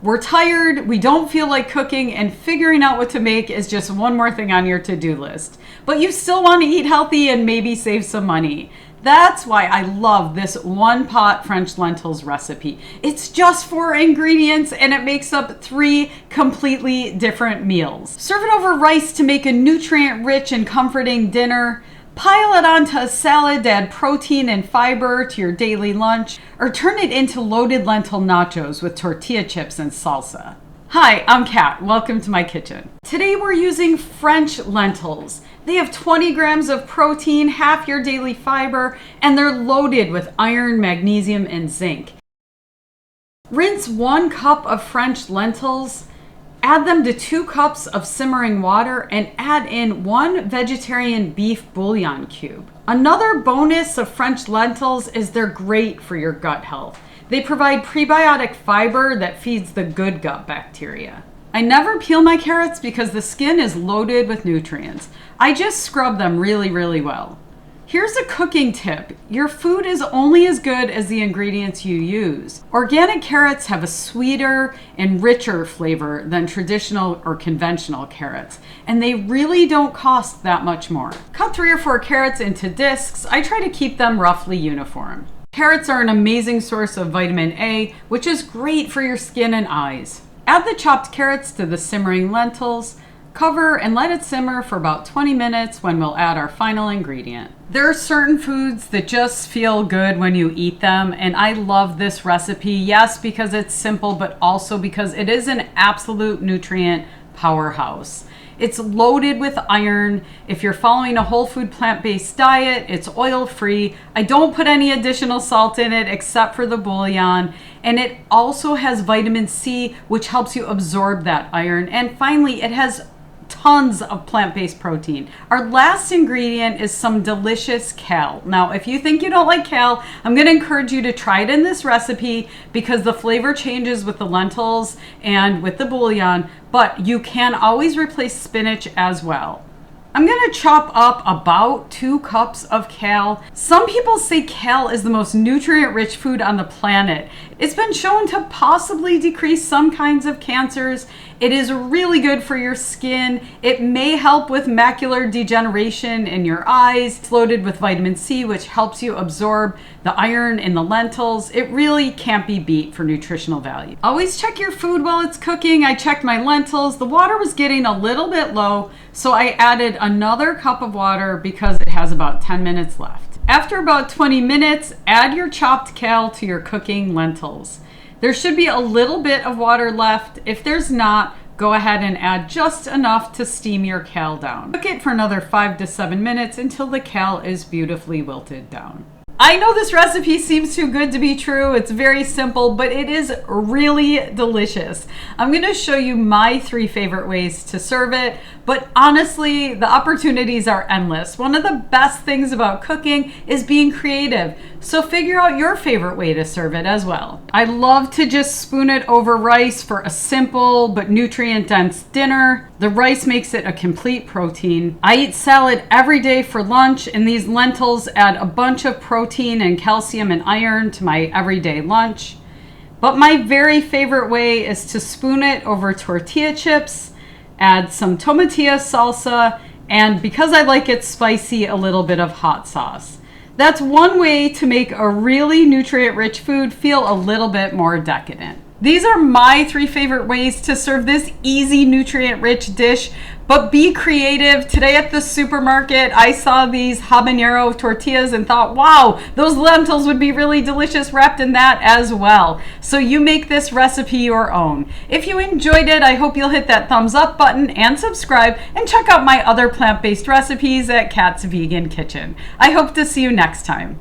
We're tired, we don't feel like cooking, and figuring out what to make is just one more thing on your to-do list. But you still want to eat healthy and maybe save some money. That's why I love this one pot French lentils recipe. It's just 4 ingredients and it makes up 3 completely different meals. Serve it over rice to make a nutrient-rich and comforting dinner. Pile it onto a salad to add protein and fiber to your daily lunch, or turn it into loaded lentil nachos with tortilla chips and salsa. Hi, I'm Kat. Welcome to my kitchen. Today we're using French lentils. They have 20 grams of protein, half your daily fiber, and they're loaded with iron, magnesium, and zinc. Rinse 1 cup of French lentils. Add them to 2 cups of simmering water and add in 1 vegetarian beef bouillon cube. Another bonus of French lentils is they're great for your gut health. They provide prebiotic fiber that feeds the good gut bacteria. I never peel my carrots because the skin is loaded with nutrients. I just scrub them really well. Here's a cooking tip. Your food is only as good as the ingredients you use. Organic carrots have a sweeter and richer flavor than traditional or conventional carrots, and they really don't cost that much more. Cut 3 or 4 carrots into discs. I try to keep them roughly uniform. Carrots are an amazing source of vitamin A, which is great for your skin and eyes. Add the chopped carrots to the simmering lentils. Cover and let it simmer for about 20 minutes when we'll add our final ingredient. There are certain foods that just feel good when you eat them, and I love this recipe, yes, because it's simple, but also because it is an absolute nutrient powerhouse. It's loaded with iron. If you're following a whole food plant-based diet, it's oil-free. I don't put any additional salt in it except for the bouillon. And it also has vitamin C, which helps you absorb that iron. And finally, it has tons of plant-based protein. Our last ingredient is some delicious kale. Now, if you think you don't like kale, I'm going to encourage you to try it in this recipe because the flavor changes with the lentils and with the bouillon, but you can always replace spinach as well. I'm going to chop up about 2 cups of kale. Some people say kale is the most nutrient-rich food on the planet. It's been shown to possibly decrease some kinds of cancers. It is really good for your skin. It may help with macular degeneration in your eyes. It's loaded with vitamin C, which helps you absorb the iron in the lentils. It really can't be beat for nutritional value. Always check your food while it's cooking. I checked my lentils. The water was getting a little bit low, so I added another cup of water because it has about 10 minutes left. After about 20 minutes, add your chopped kale to your cooking lentils. There should be a little bit of water left. If there's not, go ahead and add just enough to steam your kale down. Cook it for another 5 to 7 minutes until the kale is beautifully wilted down. I know this recipe seems too good to be true. It's very simple, but it is really delicious. I'm going to show you my 3 favorite ways to serve it, but honestly, the opportunities are endless. One of the best things about cooking is being creative, so figure out your favorite way to serve it as well. I love to just spoon it over rice for a simple but nutrient-dense dinner. The rice makes it a complete protein. I eat salad every day for lunch, and these lentils add a bunch of protein and calcium and iron to my everyday lunch. But my very favorite way is to spoon it over tortilla chips, add some tomatillo salsa, and because I like it spicy, a little bit of hot sauce. That's one way to make a really nutrient-rich food feel a little bit more decadent. These are my 3 favorite ways to serve this easy, nutrient-rich dish, but be creative. Today at the supermarket, I saw these habanero tortillas and thought, wow, those lentils would be really delicious wrapped in that as well. So you make this recipe your own. If you enjoyed it, I hope you'll hit that thumbs up button and subscribe, and check out my other plant-based recipes at Kat's Vegan Kitchen. I hope to see you next time.